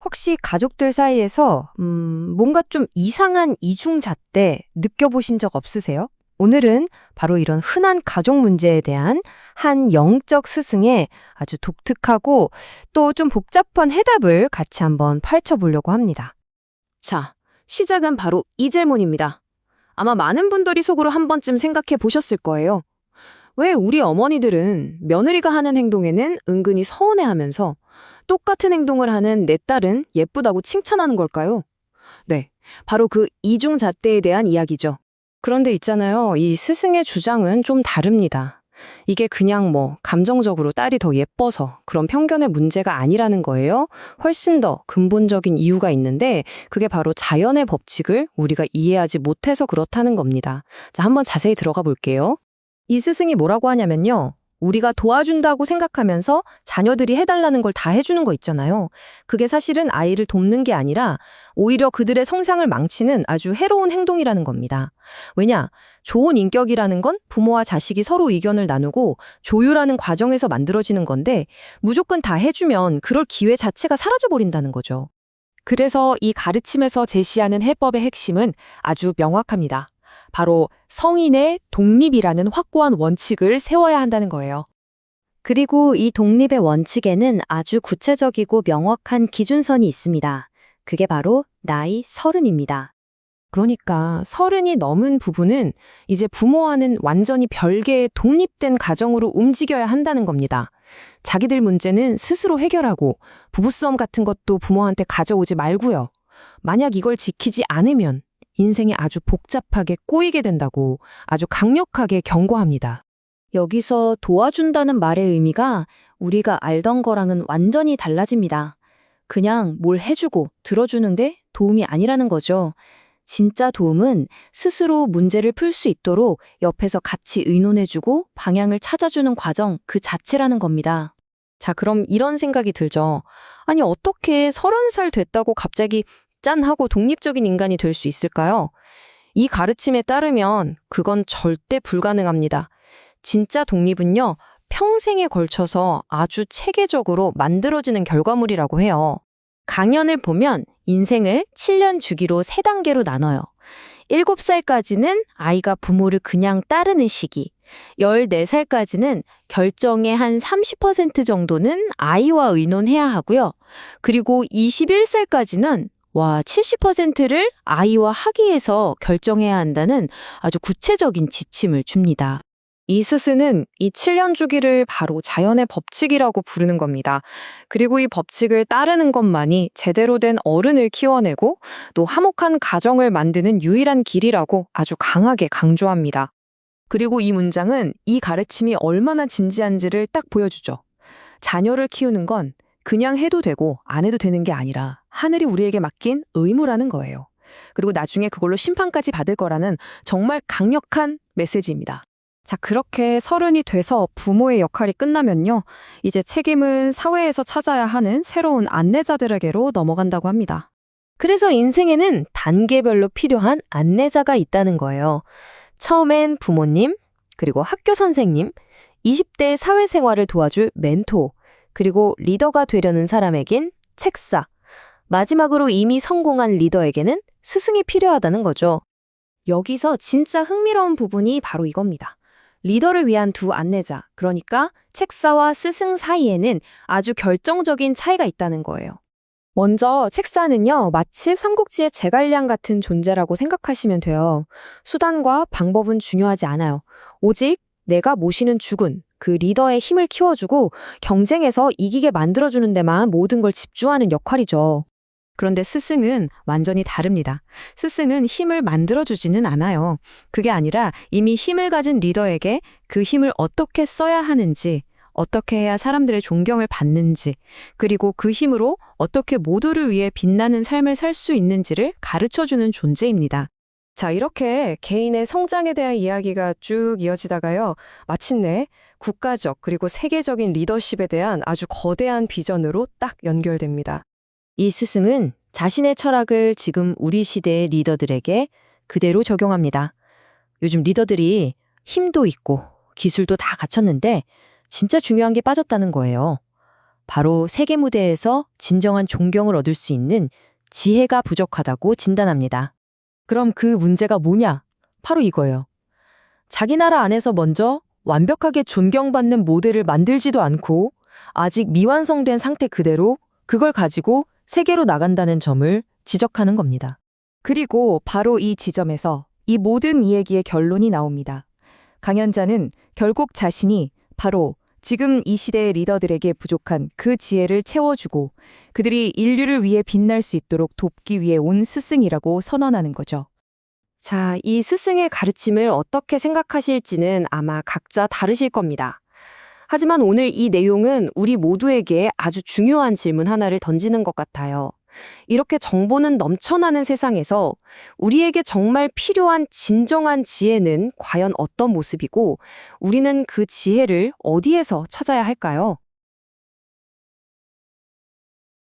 혹시 가족들 사이에서 뭔가 좀 이상한 이중잣대 느껴보신 적 없으세요? 오늘은 바로 이런 흔한 가족 문제에 대한 한 영적 스승의 아주 독특하고 또 좀 복잡한 해답을 같이 한번 파헤쳐보려고 합니다. 자, 시작은 바로 이 질문입니다. 아마 많은 분들이 속으로 한 번쯤 생각해 보셨을 거예요. 왜 우리 어머니들은 며느리가 하는 행동에는 은근히 서운해하면서 똑같은 행동을 하는 내 딸은 예쁘다고 칭찬하는 걸까요? 네, 바로 그 이중잣대에 대한 이야기죠. 그런데 있잖아요. 이 스승의 주장은 좀 다릅니다. 이게 그냥 감정적으로 딸이 더 예뻐서 그런 편견의 문제가 아니라는 거예요. 훨씬 더 근본적인 이유가 있는데 그게 바로 자연의 법칙을 우리가 이해하지 못해서 그렇다는 겁니다. 자, 한번 자세히 들어가 볼게요. 이 스승이 뭐라고 하냐면요. 우리가 도와준다고 생각하면서 자녀들이 해달라는 걸 다 해주는 거 있잖아요. 그게 사실은 아이를 돕는 게 아니라 오히려 그들의 성장을 망치는 아주 해로운 행동이라는 겁니다. 왜냐? 좋은 인격이라는 건 부모와 자식이 서로 의견을 나누고 조율하는 과정에서 만들어지는 건데 무조건 다 해주면 그럴 기회 자체가 사라져버린다는 거죠. 그래서 이 가르침에서 제시하는 해법의 핵심은 아주 명확합니다. 바로 성인의 독립이라는 확고한 원칙을 세워야 한다는 거예요. 그리고 이 독립의 원칙에는 아주 구체적이고 명확한 기준선이 있습니다. 그게 바로 나이 30입니다. 그러니까 30이 넘은 부부는 이제 부모와는 완전히 별개의 독립된 가정으로 움직여야 한다는 겁니다. 자기들 문제는 스스로 해결하고 부부싸움 같은 것도 부모한테 가져오지 말고요. 만약 이걸 지키지 않으면 인생이 아주 복잡하게 꼬이게 된다고 아주 강력하게 경고합니다. 여기서 도와준다는 말의 의미가 우리가 알던 거랑은 완전히 달라집니다. 그냥 뭘 해주고 들어주는 게 도움이 아니라는 거죠. 진짜 도움은 스스로 문제를 풀 수 있도록 옆에서 같이 의논해주고 방향을 찾아주는 과정 그 자체라는 겁니다. 자, 그럼 이런 생각이 들죠. 아니, 어떻게 30살 됐다고 갑자기 짠 하고 독립적인 인간이 될 수 있을까요? 이 가르침에 따르면 그건 절대 불가능합니다. 진짜 독립은요, 평생에 걸쳐서 아주 체계적으로 만들어지는 결과물이라고 해요. 강연을 보면 인생을 7년 주기로 3단계로 나눠요. 7살까지는 아이가 부모를 그냥 따르는 시기, 14살까지는 결정의 한 30% 정도는 아이와 의논해야 하고요. 그리고 21살까지는 70%를 아이와 합의해서 결정해야 한다는 아주 구체적인 지침을 줍니다. 이 스스는 이 7년 주기를 바로 자연의 법칙이라고 부르는 겁니다. 그리고 이 법칙을 따르는 것만이 제대로 된 어른을 키워내고 또 화목한 가정을 만드는 유일한 길이라고 아주 강하게 강조합니다. 그리고 이 문장은 이 가르침이 얼마나 진지한지를 딱 보여주죠. 자녀를 키우는 건 그냥 해도 되고 안 해도 되는 게 아니라 하늘이 우리에게 맡긴 의무라는 거예요. 그리고 나중에 그걸로 심판까지 받을 거라는 정말 강력한 메시지입니다. 자, 그렇게 30이 돼서 부모의 역할이 끝나면요. 이제 책임은 사회에서 찾아야 하는 새로운 안내자들에게로 넘어간다고 합니다. 그래서 인생에는 단계별로 필요한 안내자가 있다는 거예요. 처음엔 부모님, 그리고 학교 선생님, 20대 사회생활을 도와줄 멘토, 그리고 리더가 되려는 사람에겐 책사, 마지막으로 이미 성공한 리더에게는 스승이 필요하다는 거죠. 여기서 진짜 흥미로운 부분이 바로 이겁니다. 리더를 위한 두 안내자, 그러니까 책사와 스승 사이에는 아주 결정적인 차이가 있다는 거예요. 먼저 책사는요, 마치 삼국지의 제갈량 같은 존재라고 생각하시면 돼요. 수단과 방법은 중요하지 않아요. 오직 내가 모시는 주군, 그 리더의 힘을 키워주고 경쟁에서 이기게 만들어주는 데만 모든 걸 집중하는 역할이죠. 그런데 스승은 완전히 다릅니다. 스승은 힘을 만들어주지는 않아요. 그게 아니라 이미 힘을 가진 리더에게 그 힘을 어떻게 써야 하는지, 어떻게 해야 사람들의 존경을 받는지, 그리고 그 힘으로 어떻게 모두를 위해 빛나는 삶을 살 수 있는지를 가르쳐주는 존재입니다. 자, 이렇게 개인의 성장에 대한 이야기가 쭉 이어지다가요. 마침내 국가적 그리고 세계적인 리더십에 대한 아주 거대한 비전으로 딱 연결됩니다. 이 스승은 자신의 철학을 지금 우리 시대의 리더들에게 그대로 적용합니다. 요즘 리더들이 힘도 있고 기술도 다 갖췄는데 진짜 중요한 게 빠졌다는 거예요. 바로 세계 무대에서 진정한 존경을 얻을 수 있는 지혜가 부족하다고 진단합니다. 그럼 그 문제가 뭐냐? 바로 이거예요. 자기 나라 안에서 먼저 완벽하게 존경받는 모델을 만들지도 않고 아직 미완성된 상태 그대로 그걸 가지고 세계로 나간다는 점을 지적하는 겁니다. 그리고 바로 이 지점에서 이 모든 이야기의 결론이 나옵니다. 강연자는 결국 자신이 바로 지금 이 시대의 리더들에게 부족한 그 지혜를 채워주고 그들이 인류를 위해 빛날 수 있도록 돕기 위해 온 스승이라고 선언하는 거죠. 자, 이 스승의 가르침을 어떻게 생각하실지는 아마 각자 다르실 겁니다. 하지만 오늘 이 내용은 우리 모두에게 아주 중요한 질문 하나를 던지는 것 같아요. 이렇게 정보는 넘쳐나는 세상에서 우리에게 정말 필요한 진정한 지혜는 과연 어떤 모습이고 우리는 그 지혜를 어디에서 찾아야 할까요?